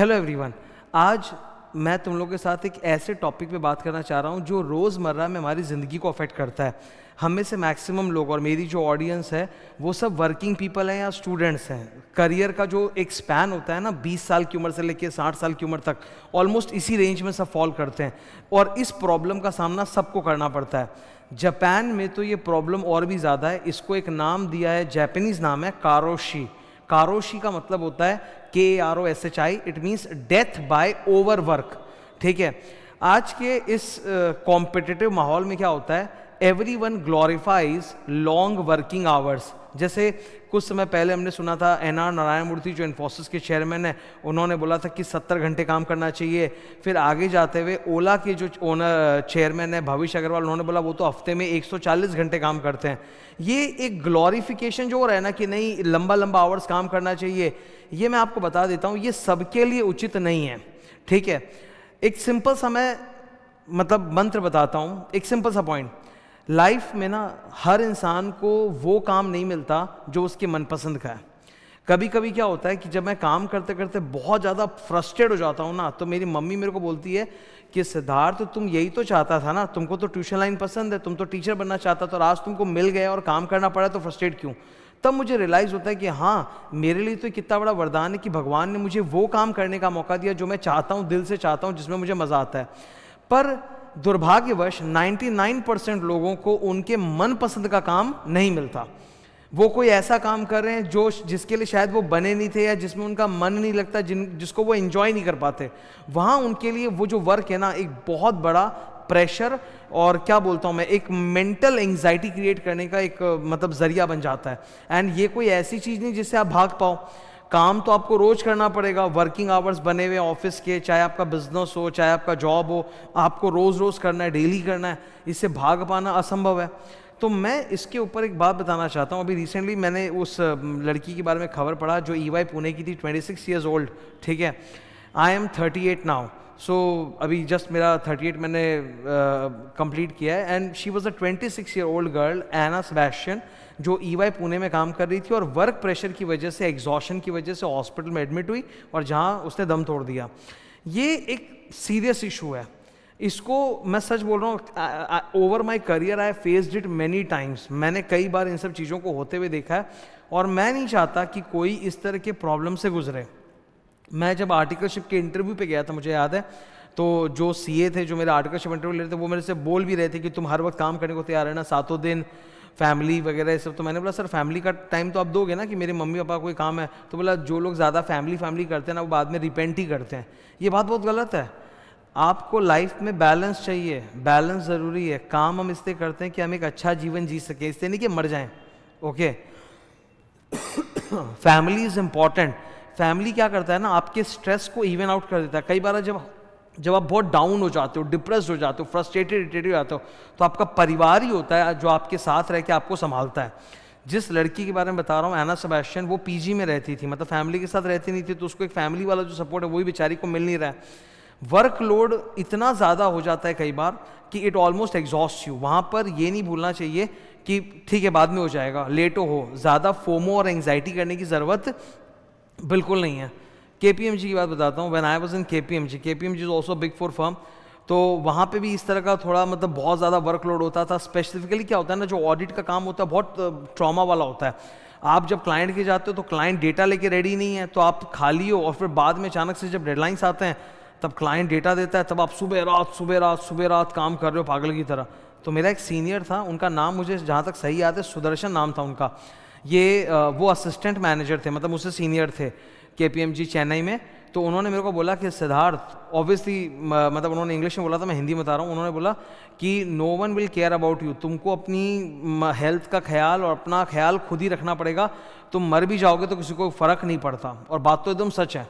Hello everyone. आज मैं तुम लोगों के साथ एक ऐसे टॉपिक पे बात करना चाह रहा हूँ जो रोज़मर्रा में हमारी ज़िंदगी को अफेक्ट करता है। हम में से मैक्सिमम लोग और मेरी जो ऑडियंस है वो सब वर्किंग पीपल हैं या स्टूडेंट्स हैं। करियर का जो एक स्पैन होता है ना, 20 साल की उम्र से लेकर 60 साल की उम्र तक, ऑलमोस्ट इसी रेंज में सब फॉल करते हैं और इस प्रॉब्लम का सामना सबको करना पड़ता है। जापान में तो ये प्रॉब्लम और भी ज़्यादा है। इसको एक नाम दिया है, जापानीज़ नाम है कारोशी। कारोशी का मतलब होता है KAROSHI, it means death by over work. ठीक है, आज के इस कॉम्पिटिटिव माहौल में क्या होता है, everyone glorifies long working hours. जैसे कुछ समय पहले हमने सुना था NR नारायण मूर्ति जो इन्फोसिस के चेयरमैन है, उन्होंने बोला था कि 70 घंटे काम करना चाहिए। फिर आगे जाते हुए ओला के जो ओनर चेयरमैन है भविष्य अग्रवाल, उन्होंने बोला वो तो हफ्ते में 140 घंटे काम करते हैं। ये एक ग्लोरिफिकेशन जो हो रहा है ना कि नहीं लंबा लंबा आवर्स काम करना चाहिए, ये मैं आपको बता देता हूँ ये सबके लिए उचित नहीं है। ठीक है, एक सिंपल सा मैं मंत्र बताता हूँ, एक सिंपल सा पॉइंट। लाइफ में ना हर इंसान को वो काम नहीं मिलता जो उसके मनपसंद का है। कभी कभी क्या होता है कि जब मैं काम करते करते बहुत ज़्यादा फ्रस्ट्रेट हो जाता हूँ ना, तो मेरी मम्मी मेरे को बोलती है कि सिद्धार्थ तुम यही तो चाहता था ना, तुमको तो ट्यूशन लाइन पसंद है, तुम तो टीचर बनना चाहता था और आज तुमको मिल गया और काम करना पड़ा तो फ्रस्ट्रेट क्यों। तब मुझे रियलाइज़ होता है कि हाँ, मेरे लिए तो कितना बड़ा वरदान है कि भगवान ने मुझे वो काम करने का मौका दिया जो मैं चाहता हूँ, दिल से चाहता हूँ, जिसमें मुझे मज़ा आता है। पर दुर्भाग्यवश 99% लोगों को उनके मनपसंद का काम नहीं मिलता। वो कोई ऐसा काम कर रहे हैं जिसके लिए शायद वो बने नहीं थे या जिसमें उनका मन नहीं लगता, जिसको वो एंजॉय नहीं कर पाते। वहाँ उनके लिए वो जो वर्क है ना, एक बहुत बड़ा प्रेशर और क्या बोलता हूँ मैं, एक मेंटल एंग्जाइटी क्रिएट करने का एक जरिया बन जाता है। एंड ये कोई ऐसी चीज़ नहीं जिससे आप भाग पाओ। काम तो आपको रोज करना पड़ेगा, वर्किंग आवर्स बने हुए ऑफिस के, चाहे आपका बिजनेस हो चाहे आपका जॉब हो, आपको रोज रोज करना है, डेली करना है। इससे भाग पाना असंभव है। तो मैं इसके ऊपर एक बात बताना चाहता हूँ। अभी रिसेंटली मैंने उस लड़की के बारे में खबर पढ़ा जो EY पुणे की थी, 26 ईयर्स ओल्ड। ठीक है, आई एम 38 नाउ। सो अभी जस्ट मेरा 38 मैंने कंप्लीट किया है। And she was a 26 year old girl, Anna Sebastian, जो EY पुणे में काम कर रही थी और वर्क प्रेशर की वजह से, एग्जॉशन की वजह से हॉस्पिटल में एडमिट हुई और जहां उसने दम तोड़ दिया। ये एक सीरियस इशू है। इसको मैं सच बोल रहा हूँ, over my career I faced it many times. मैंने कई बार इन सब चीज़ों को होते हुए देखा है और मैं नहीं चाहता कि कोई इस तरह के प्रॉब्लम से गुजरे। मैं जब आर्टिकलशिप के इंटरव्यू पे गया था, मुझे याद है, तो जो CA थे जो मेरे आर्टिकलशिप इंटरव्यू ले रहे थे, वो मेरे से बोल भी रहे थे कि तुम हर वक्त काम करने को तैयार है ना, सातों दिन फैमिली वगैरह सब। तो मैंने बोला सर फैमिली का टाइम तो आप दोगे ना, कि मेरे मम्मी पापा कोई काम है। तो बोला जो लोग ज़्यादा फैमिली करते हैं ना, वो बाद में रिपेंट ही करते हैं। ये बात बहुत गलत है। आपको लाइफ में बैलेंस चाहिए, बैलेंस ज़रूरी है। काम हम इसलिए करते हैं कि हम एक अच्छा जीवन जी सके, इसलिए नहीं कि मर जाएं। Okay, family is important. Family क्या करता है ना, आपके स्ट्रेस को इवन आउट कर देता है। कई बार जब आप बहुत डाउन हो जाते हो, डिप्रेस्ड हो जाते हो, फ्रस्ट्रेटेड इरिटेटेड हो जाते हो, तो आपका परिवार ही होता है जो आपके साथ रह के आपको संभालता है। जिस लड़की के बारे में बता रहा हूँ, एना सेबेस्टियन, वो PG में रहती थी, फैमिली के साथ रहती नहीं थी, तो उसको एक फैमिली वाला जो सपोर्ट है वही बेचारी को मिल नहीं रहा है। वर्कलोड इतना ज़्यादा हो जाता है कई बार कि इट ऑलमोस्ट एग्जॉस्ट यू। वहाँ पर ये नहीं भूलना चाहिए कि ठीक है बाद में हो जाएगा, लेट हो। ज़्यादा फोमो और एंग्जाइटी करने की ज़रूरत बिल्कुल नहीं है। KPMG की बात बताता हूँ। When I was in KPMG is also big 4 firm, तो वहाँ पे भी इस तरह का थोड़ा बहुत ज़्यादा वर्कलोड होता था। स्पेसिफिकली क्या होता है ना, जो ऑडिट का काम होता है बहुत ट्रॉमा वाला होता है। आप जब क्लाइंट के जाते हो तो क्लाइंट डेटा लेके रेडी नहीं है, तो आप खाली हो और फिर बाद में अचानक से जब डेडलाइंस आते हैं तब क्लाइंट डेटा देता है, तब आप सुबह रात काम कर रहे हो पागल की तरह। तो मेरा एक सीनियर था, उनका नाम मुझे जहाँ तक सही याद है सुदर्शन नाम था उनका। ये वो असिस्टेंट मैनेजर थे, मुझसे सीनियर थे KPMG चेन्नई में। तो उन्होंने मेरे को बोला कि सिद्धार्थ, ऑब्वियसली उन्होंने इंग्लिश में बोला था, मैं हिंदी में बता रहा हूँ। उन्होंने बोला कि no one will care about you, तुमको अपनी हेल्थ का ख्याल और अपना ख्याल खुद ही रखना पड़ेगा। तुम मर भी जाओगे तो किसी को फ़र्क नहीं पड़ता। और बात तो एकदम सच है।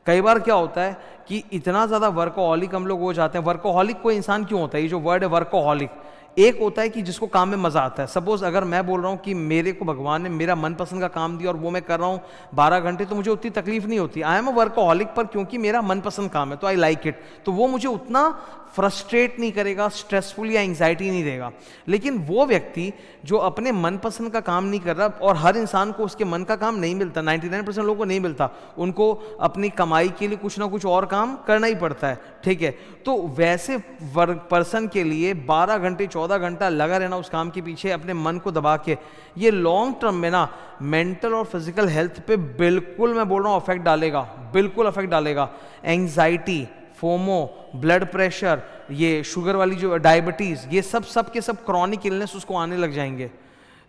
कई बार क्या होता है कि इतना ज़्यादा वर्कोहॉलिक हम लोग हो जाते हैं। वर्कोहॉलिक कोई इंसान क्यों होता है, ये जो वर्ड है वर्कोहॉलिक, एक होता है कि जिसको काम में मज़ा आता है। सपोज अगर मैं बोल रहा हूँ कि मेरे को भगवान ने मेरा मनपसंद का काम दिया और वो मैं कर रहा हूँ 12 घंटे, तो मुझे उतनी तकलीफ नहीं होती। आई एम अ वर्कोहॉलिक, पर क्योंकि मेरा मनपसंद काम है तो आई लाइक इट, तो वो मुझे उतना फ्रस्ट्रेट नहीं करेगा, स्ट्रेसफुल या एंग्जाइटी नहीं देगा। लेकिन वो व्यक्ति जो अपने मनपसंद का काम नहीं कर रहा, और हर इंसान को उसके मन का काम नहीं मिलता, 99% लोगों को नहीं मिलता, उनको अपनी कमाई के लिए कुछ ना कुछ और काम करना ही पड़ता है, ठीक है। तो वैसे पर्सन के लिए 12 घंटे 14 घंटा लगा रहना उस काम के पीछे अपने मन को दबा के, ये लॉन्ग टर्म में ना मेंटल और फिजिकल हेल्थ पे बिल्कुल, मैं बोल रहा हूँ, अफेक्ट डालेगा, बिल्कुल अफेक्ट डालेगा। एंग्जाइटी, फोमो, ब्लड प्रेशर, ये शुगर वाली जो डायबिटीज़, ये सब के सब क्रॉनिक इलनेस उसको आने लग जाएंगे।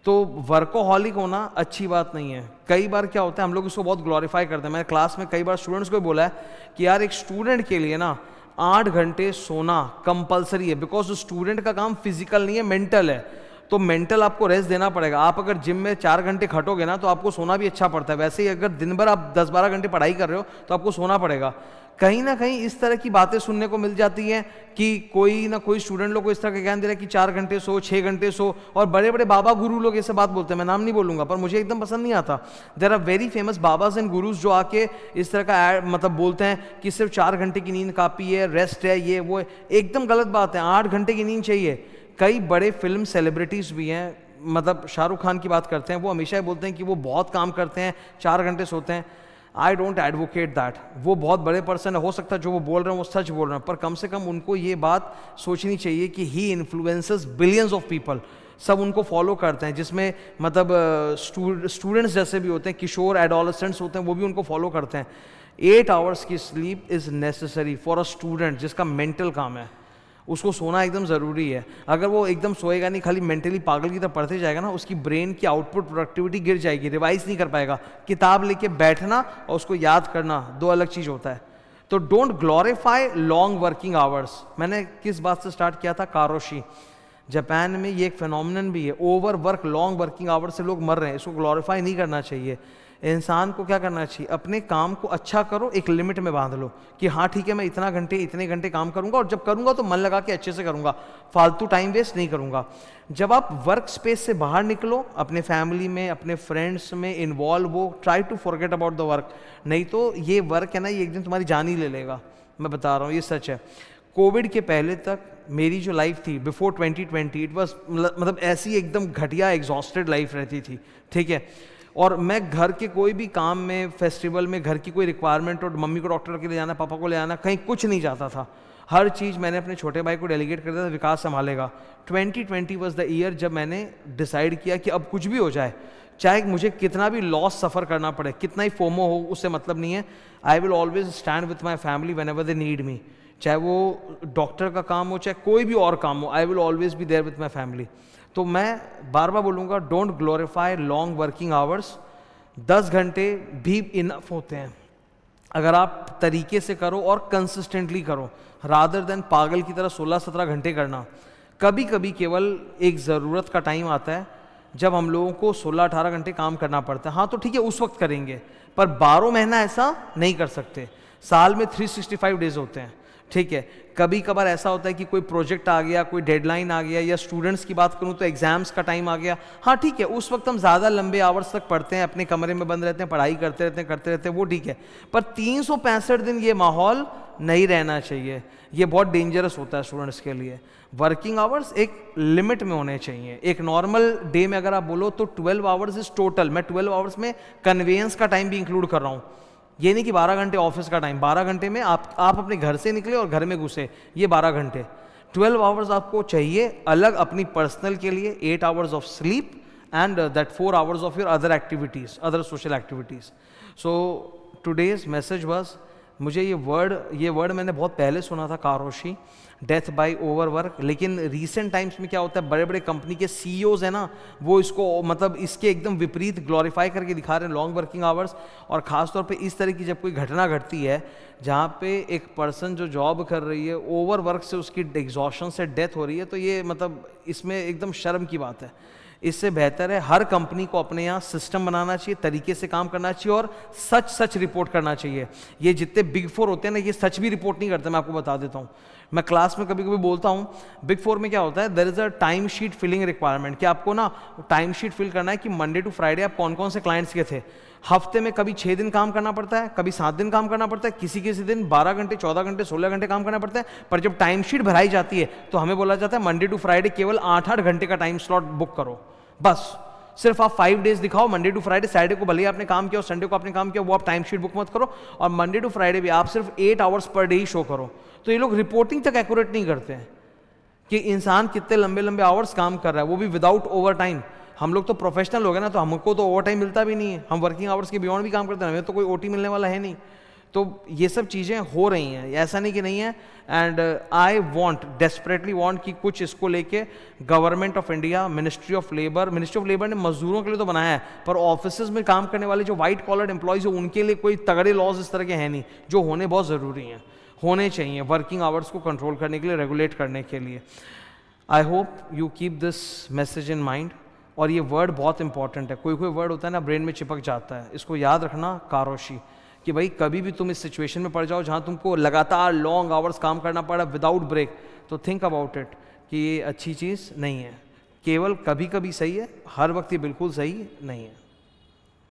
तो वर्कोहॉलिक होना अच्छी बात नहीं है। कई बार क्या होता है, हम लोग इसको बहुत ग्लोरीफाई करते हैं। मैंने क्लास में कई बार स्टूडेंट्स को भी बोला है कि यार एक स्टूडेंट के लिए ना 8 घंटे सोना कंपलसरी है, बिकॉज स्टूडेंट का काम फिजिकल नहीं है, मेंटल है। तो मेंटल आपको रेस्ट देना पड़ेगा। आप अगर जिम में 4 घंटे खटोगे ना तो आपको सोना भी अच्छा पड़ता है। वैसे ही अगर दिन भर आप 10-12 घंटे पढ़ाई कर रहे हो तो आपको सोना पड़ेगा। कहीं ना कहीं इस तरह की बातें सुनने को मिल जाती हैं कि कोई ना कोई स्टूडेंट लोग को इस तरह का ज्ञान दे रहा है कि 4 घंटे सो, 6 घंटे सो, और बड़े बड़े बाबा गुरु लोग ये सब बात बोलते हैं। मैं नाम नहीं बोलूंगा, पर मुझे एकदम पसंद नहीं आता। There are very famous babas and gurus जो आके इस तरह का मतलब बोलते हैं कि सिर्फ 4 घंटे की नींद काफी है, रेस्ट है, ये वो है। एकदम गलत बात है, 8 घंटे की नींद चाहिए। कई बड़े फिल्म सेलिब्रिटीज भी हैं, मतलब शाहरुख खान की बात करते हैं, वो हमेशा ही बोलते हैं कि वो बहुत काम करते हैं, 4 घंटे सोते हैं। I don't advocate that. वो बहुत बड़े पर्सन है, हो सकता है जो वो बोल रहे हैं वो सच बोल रहे हैं, पर कम से कम उनको ये बात सोचनी चाहिए कि ही इन्फ्लुएंसेस बिलियंस ऑफ पीपल। सब उनको फॉलो करते हैं, जिसमें मतलब स्टूडेंट्स जैसे भी होते हैं, किशोर एडोलेसेंट्स होते हैं, वो भी उनको फॉलो करते हैं। 8 आवर्स की sleep is necessary for a student जिसका मेंटल काम है। उसको सोना एकदम ज़रूरी है। अगर वो एकदम सोएगा नहीं, खाली मेंटली पागल की तरह पढ़ते जाएगा ना, उसकी ब्रेन की आउटपुट प्रोडक्टिविटी गिर जाएगी, रिवाइज नहीं कर पाएगा। किताब लेके बैठना और उसको याद करना दो अलग चीज़ होता है। तो don't glorify long working hours. मैंने किस बात से स्टार्ट किया था? कारोशी। जापान में ये एक फिनोमिनन भी है, over work, long working hours से लोग मर रहे हैं। इसको ग्लोरीफाई नहीं करना चाहिए। इंसान को क्या करना चाहिए? अपने काम को अच्छा करो, एक लिमिट में बांध लो कि हाँ ठीक है मैं इतने घंटे काम करूंगा, और जब करूंगा तो मन लगा के अच्छे से करूंगा, फालतू टाइम वेस्ट नहीं करूंगा। जब आप वर्क स्पेस से बाहर निकलो, अपने फैमिली में, अपने फ्रेंड्स में इन्वॉल्व हो, try to forget about the work. नहीं तो ये वर्क है ना, ये एक दिन तुम्हारी जान ही ले लेगा। मैं बता रहा हूँ, ये सच है। कोविड के पहले तक मेरी जो लाइफ थी बिफोर 2020, इट वॉज मतलब ऐसी एकदम घटिया एग्जॉस्टेड लाइफ रहती थी, ठीक है। और मैं घर के कोई भी काम में, फेस्टिवल में, घर की कोई रिक्वायरमेंट और मम्मी को डॉक्टर के ले जाना, पापा को ले जाना, कहीं कुछ नहीं जाता था। हर चीज़ मैंने अपने छोटे भाई को डेलीगेट कर दिया था, विकास संभालेगा। 2020 वॉज द ईयर जब मैंने डिसाइड किया कि अब कुछ भी हो जाए, चाहे मुझे कितना भी लॉस सफ़र करना पड़े, कितना ही फोमो हो, उससे मतलब नहीं है। आई will always stand with my family when ever they need me. चाहे वो डॉक्टर का काम हो, चाहे कोई भी और काम हो, I will always be there with my family. तो मैं बार बार बोलूँगा, don't glorify long working hours. 10 घंटे भी इनफ होते हैं अगर आप तरीके से करो और कंसिस्टेंटली करो, रादर देन पागल की तरह 16-17 घंटे करना। कभी कभी केवल एक ज़रूरत का टाइम आता है जब हम लोगों को 16-18 घंटे काम करना पड़ता है। हाँ तो ठीक है, उस वक्त करेंगे, पर 12 महीना ऐसा नहीं कर सकते। साल में 365 डेज होते हैं, ठीक है। कभी कभार ऐसा होता है कि कोई प्रोजेक्ट आ गया, कोई डेडलाइन आ गया, या स्टूडेंट्स की बात करूं तो एग्जाम्स का टाइम आ गया। हाँ ठीक है, उस वक्त हम ज़्यादा लंबे आवर्स तक पढ़ते हैं, अपने कमरे में बंद रहते हैं, पढ़ाई करते रहते हैं, वो ठीक है। पर 365 दिन ये माहौल नहीं रहना चाहिए। ये बहुत डेंजरस होता है स्टूडेंट्स के लिए। वर्किंग आवर्स एक लिमिट में होने चाहिए। एक नॉर्मल डे में अगर आप बोलो तो 12 आवर्स इज टोटल। मैं 12 आवर्स में कन्वेंस का टाइम भी इंक्लूड कर रहा हूँ। ये नहीं कि 12 घंटे ऑफिस का टाइम, 12 घंटे में आप अपने घर से निकले और घर में घुसे, ये 12 घंटे। 12 आवर्स आपको चाहिए अलग अपनी पर्सनल के लिए, 8 hours of sleep and that 4 hours of your other activities, other social activities. So today's message was, मुझे ये वर्ड मैंने बहुत पहले सुना था, कारोशी, डेथ बाय ओवरवर्क। लेकिन रीसेंट टाइम्स में क्या होता है, बड़े बड़े कंपनी के सीईओज हैं ना, वो इसको मतलब इसके एकदम विपरीत ग्लोरीफाई करके दिखा रहे हैं लॉन्ग वर्किंग आवर्स। और ख़ासतौर पे इस तरह की जब कोई घटना घटती है जहाँ पे एक पर्सन जो जॉब कर रही है, ओवरवर्क से उसकी एग्जॉशन से डेथ हो रही है, तो ये मतलब इसमें एकदम शर्म की बात है। इससे बेहतर है हर कंपनी को अपने यहाँ सिस्टम बनाना चाहिए, तरीके से काम करना चाहिए और सच रिपोर्ट करना चाहिए। ये जितने बिग 4 होते हैं ना, ये सच भी रिपोर्ट नहीं करते, मैं आपको बता देता हूँ। मैं क्लास में कभी कभी बोलता हूँ, बिग फोर में क्या होता है, there is a time sheet filling requirement, कि आपको ना टाइम शीट फिल करना है कि मंडे टू फ्राइडे आप कौन कौन से क्लाइंट्स के थे। हफ्ते में कभी 6 दिन काम करना पड़ता है, कभी 7 दिन काम करना पड़ता है, किसी किसी दिन 12 घंटे, 14 घंटे, 16 घंटे काम करना पड़ता है। पर जब टाइम शीट भराई जाती है तो हमें बोला जाता है मंडे टू फ्राइडे केवल 8-8 घंटे का टाइम स्लॉट बुक करो, बस। सिर्फ आप 5 डेज दिखाओ, मंडे टू फ्राइडे, सैटरडे को भले ही आपने काम किया और संडे को आपने काम किया, वो आप टाइम शीट बुक मत करो। और मंडे टू फ्राइडे भी आप सिर्फ 8 आवर्स पर डे ही शो करो। तो ये लोग रिपोर्टिंग तक एक्यूरेट नहीं करते हैं कि इंसान कितने लंबे लंबे आवर्स काम कर रहा है, वो भी विदाउट ओवर टाइम। हम लोग तो प्रोफेशनल हो गए ना, तो हमको तो ओवर टाइम मिलता भी नहीं है, हम वर्किंग आवर्स के बियॉन्ड भी काम करते हैं, हमें तो कोई ओटी मिलने वाला है नहीं। तो ये सब चीज़ें हो रही हैं, ऐसा नहीं कि नहीं है। And I want, desperately want कि कुछ इसको लेके government of India, ministry of labour ने मजदूरों के लिए तो बनाया है, पर ऑफिसेज में काम करने वाले जो वाइट कॉलर एम्प्लॉयज़ हैं उनके लिए कोई तगड़े लॉज इस तरह के हैं नहीं, जो होने बहुत ज़रूरी हैं, होने चाहिए वर्किंग आवर्स को कंट्रोल करने के लिए, रेगुलेट करने के लिए। I hope you keep this message in mind. और ये वर्ड बहुत इंपॉर्टेंट है, कोई कोई वर्ड होता है ना ब्रेन में चिपक जाता है, इसको याद रखना, कारोशी, कि भाई कभी भी तुम इस सिचुएशन में पड़ जाओ जहाँ तुमको लगातार लॉन्ग आवर्स काम करना पड़ा विदाउट ब्रेक, तो थिंक अबाउट इट कि ये अच्छी चीज़ नहीं है। केवल कभी कभी सही है, हर वक्त ये बिल्कुल सही नहीं है।